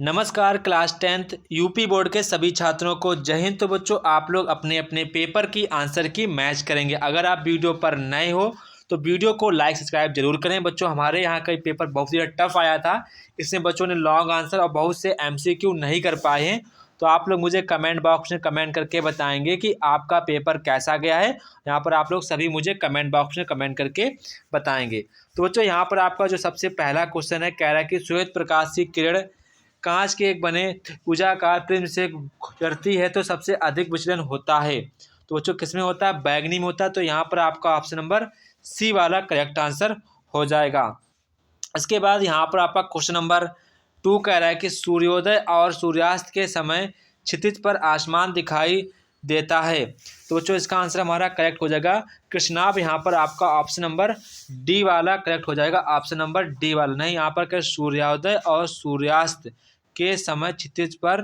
नमस्कार class 10th UP board के सभी छात्रों को जय हिंद। तो बच्चों आप लोग अपने अपने पेपर की आंसर की मैच करेंगे। अगर आप वीडियो पर नए हो तो वीडियो को लाइक सब्सक्राइब जरूर करें। बच्चों हमारे यहाँ का पेपर बहुत ही टफ आया था, इसमें बच्चों ने लॉन्ग आंसर और बहुत से एमसीक्यू नहीं कर पाए हैं। तो आप लोग मुझे कमेंट बॉक्स में कमेंट करके बताएंगे कि आपका पेपर कैसा गया है। यहाँ पर आप लोग सभी मुझे कमेंट बॉक्स में कमेंट करके बताएंगे। तो बच्चों यहाँ पर आपका जो सबसे पहला क्वेश्चन है, कह रहा है कि श्वेत प्रकाश की किरण कांच के एक बने ऊर्जाकार प्रिज्म से गुजरती है तो सबसे अधिक विचलन होता है। तो बच्चों किसमें होता है? बैगनी में होता है। तो यहाँ पर आपका ऑप्शन नंबर सी वाला करेक्ट आंसर हो जाएगा। इसके बाद यहाँ पर आपका क्वेश्चन नंबर 2 कह रहा है कि सूर्योदय और सूर्यास्त के समय क्षितिज पर आसमान दिखाई देता है। तो बच्चों इसका आंसर हमारा करेक्ट हो जाएगा कृष्णाभ। यहाँ पर आपका ऑप्शन नंबर डी वाला करेक्ट हो जाएगा, ऑप्शन नंबर डी वाला नहीं। यहाँ पर क्या सूर्योदय और सूर्यास्त के समय क्षितिज पर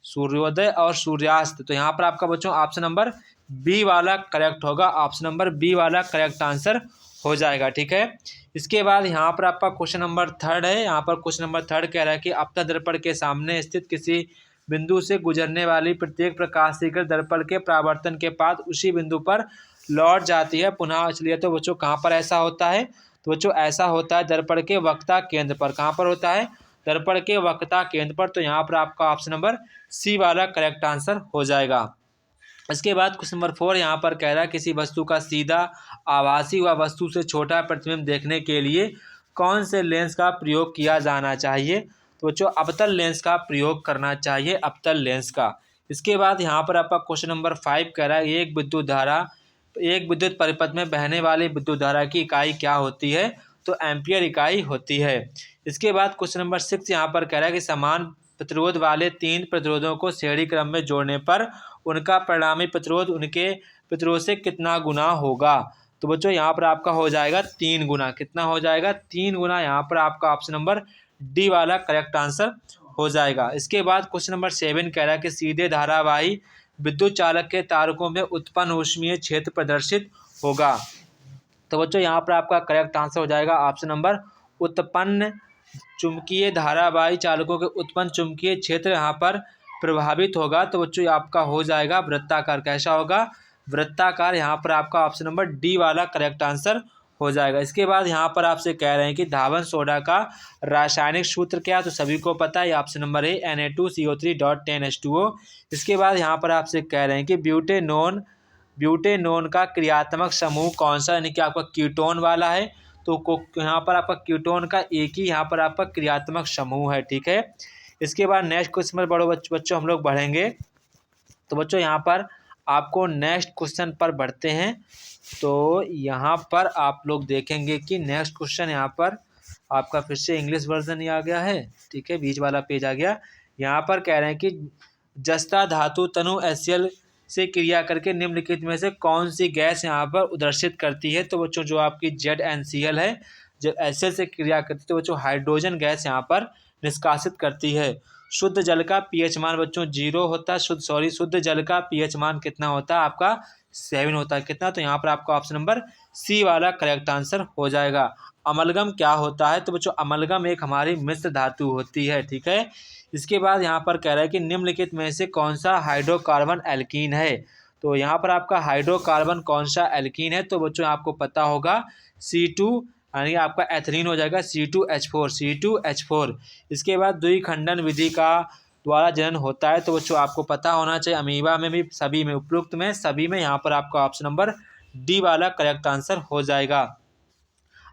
सूर्योदय और सूर्यास्त, तो यहाँ पर आपका बच्चों ऑप्शन नंबर बी वाला करेक्ट होगा, ऑप्शन नंबर बी वाला करेक्ट आंसर हो जाएगा। ठीक है। इसके बाद यहाँ पर आपका क्वेश्चन नंबर 3 है। यहाँ पर क्वेश्चन नंबर 3 कह रहा है कि अपतल दर्पण के सामने स्थित किसी बिंदु से गुजरने वाली प्रत्येक प्रकाश की किरण दर्पण के परावर्तन के बाद उसी बिंदु पर लौट जाती है पुनः। इसलिए तो बच्चों कहाँ पर ऐसा होता है? तो बच्चों ऐसा होता है दर्पण के वक्रता केंद्र पर। कहाँ पर होता है? दर्पण के वक्रता केंद्र पर। तो यहाँ पर आपका ऑप्शन नंबर सी वाला करेक्ट आंसर हो जाएगा। इसके बाद क्वेश्चन नंबर 4 यहाँ पर कह रहा है किसी वस्तु का सीधा आभासी व वस्तु से छोटा प्रतिबिंब देखने के लिए कौन से लेंस का प्रयोग किया जाना चाहिए? तो बच्चों अवतल लेंस का प्रयोग करना चाहिए, अवतल लेंस का। इसके बाद यहाँ पर आपका क्वेश्चन नंबर 5 कह रहा है एक विद्युत परिपथ में बहने वाली विद्युत धारा की इकाई क्या होती है? तो एम्पियर इकाई होती है। इसके बाद क्वेश्चन नंबर 6 यहाँ पर कह रहा है कि समान प्रतिरोध वाले 3 प्रतिरोधों को श्रेणी क्रम में जोड़ने पर उनका परिणामी प्रतिरोध उनके प्रतिरोध से कितना गुना होगा? तो बच्चों यहाँ पर आपका हो जाएगा 3 गुना। कितना हो जाएगा? 3 गुना। यहाँ पर आपका ऑप्शन नंबर डी वाला करेक्ट आंसर हो जाएगा। इसके बाद क्वेश्चन नंबर 7 कह रहा है कि सीधे धारावाही विद्युत चालक के तारकों में उत्पन्न ऊष्मीय क्षेत्र प्रदर्शित होगा। तो बच्चों यहाँ पर आपका करेक्ट आंसर हो जाएगा ऑप्शन नंबर उत्पन्न चुंबकीय धारावाही चालकों के उत्पन्न चुंबकीय क्षेत्र यहाँ पर प्रभावित होगा। तो बच्चों आपका हो जाएगा वृत्ताकार। कैसा होगा? वृत्ताकार। यहाँ पर आपका ऑप्शन नंबर डी वाला करेक्ट आंसर हो जाएगा। इसके बाद यहाँ पर आपसे कह रहे हैं कि धावन सोडा का रासायनिक सूत्र क्या? तो सभी को पता है, ऑप्शन नंबर ए Na2CO3.10H2O। इसके बाद यहाँ पर आपसे कह रहे हैं कि ब्यूटेनोन का क्रियात्मक समूह कौन सा, यानी कि आपका कीटोन वाला है। तो यहाँ पर आपका कीटोन का एक ही यहाँ पर आपका क्रियात्मक समूह है। ठीक है। इसके बाद नेक्स्ट क्वेश्चन पर बड़ो बच्चों हम लोग बढ़ेंगे। तो बच्चों यहाँ पर आपको नेक्स्ट क्वेश्चन पर बढ़ते हैं। तो यहाँ पर आप लोग देखेंगे कि नेक्स्ट क्वेश्चन यहाँ पर आपका फिर से इंग्लिश वर्जन ही आ गया है। ठीक है, बीच वाला पेज आ गया। यहाँ पर कह रहे हैं कि जस्ता धातु तनु HCl से क्रिया करके निम्नलिखित में से कौन सी गैस यहाँ पर उदर्शित करती है? तो बच्चों जो आपकी ZnCl है, जब HCl से क्रिया करती है तो बच्चों हाइड्रोजन गैस यहाँ पर निष्कासित करती है। शुद्ध जल का पीएच मान बच्चों 0 होता है। शुद्ध जल का पीएच मान कितना होता है? आपका 7 होता है। कितना? तो यहाँ पर आपका ऑप्शन नंबर सी वाला करेक्ट आंसर हो जाएगा। अमलगम क्या होता है? तो बच्चों अमलगम एक हमारी मिश्र धातु होती है। ठीक है। इसके बाद यहाँ पर कह रहा है कि निम्नलिखित में से कौन सा हाइड्रोकार्बन एल्कीन है? तो यहाँ पर आपका हाइड्रोकार्बन कौन सा एल्कीन है? तो बच्चों आपको पता होगा C2, यानी आपका एथलीन हो जाएगा C2H4। इसके बाद द्विखंडन विधि का द्वारा जनन होता है। तो बच्चों आपको पता होना चाहिए अमीबा में भी, सभी में, उपरोक्त में सभी में। यहाँ पर आपका ऑप्शन नंबर डी वाला करेक्ट आंसर हो जाएगा।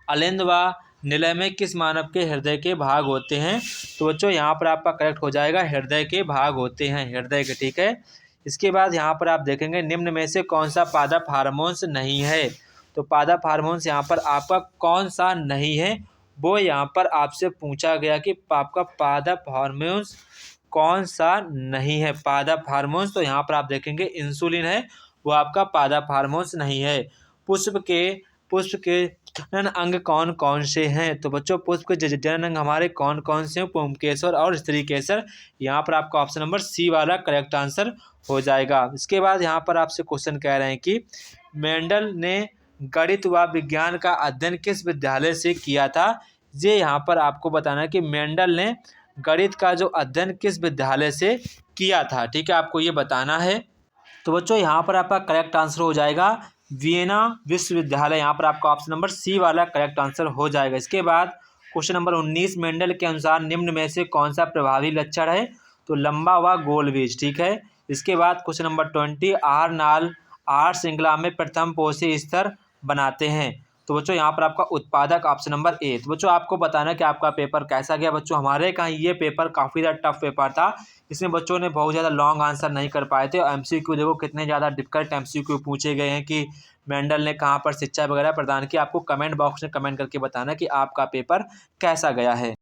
अलिंद व निलय में किस मानव के हृदय के भाग होते हैं? तो बच्चों यहाँ पर आपका करेक्ट हो जाएगा हृदय के भाग होते हैं, हृदय के। ठीक है। इसके बाद यहाँ पर आप देखेंगे निम्न में से कौन सा पादप हार्मोन्स नहीं है? तो पादप हार्मोन्स यहाँ पर आपका कौन सा नहीं है, वो यहाँ पर आपसे पूछा गया कि आपका पादप हार्मोन्स कौन सा नहीं है। पादप हार्मोन्स तो यहाँ पर आप देखेंगे इंसुलिन है, वो आपका पादप हार्मोन्स नहीं है। पुष्प के जनन अंग कौन कौन से हैं? तो बच्चों पुष्प के जनन अंग हमारे कौन कौन से हैं? पुंकेसर और स्त्रीकेसर। यहाँ पर आपका ऑप्शन नंबर सी वाला करेक्ट आंसर हो जाएगा। इसके बाद यहाँ पर आपसे क्वेश्चन कह रहे हैं कि मेंडल ने गणित व विज्ञान का अध्ययन किस विद्यालय से किया था? ये यहाँ पर आपको बताना है कि मेंडल ने गणित का जो अध्ययन किस विद्यालय से किया था। ठीक है, आपको ये बताना है। तो बच्चों यहाँ पर आपका करेक्ट आंसर हो जाएगा वियना विश्वविद्यालय। यहाँ पर आपका ऑप्शन नंबर सी वाला करेक्ट आंसर हो जाएगा। इसके बाद क्वेश्चन नंबर 19, मेंडल के अनुसार निम्न में से कौन सा प्रभावी लक्षण है? तो लंबा व गोल बीज। ठीक है। इसके बाद क्वेश्चन नंबर 20, आहार नाल आहार श्रृंखला में प्रथम पोषक स्तर बनाते हैं। तो बच्चों यहाँ पर आपका उत्पादक ऑप्शन नंबर ए। तो बच्चों आपको बताना कि आपका पेपर कैसा गया। बच्चों हमारे कहाँ ये पेपर काफ़ी ज़्यादा टफ पेपर था, इसमें बच्चों ने बहुत ज़्यादा लॉन्ग आंसर नहीं कर पाए थे। एमसीक्यू देखो कितने ज़्यादा डिफिकल्ट एमसीक्यू पूछे गए हैं कि मेंडल ने कहाँ पर शिक्षा वगैरह प्रदान की। आपको कमेंट बॉक्स में कमेंट करके बताना कि आपका पेपर कैसा गया है।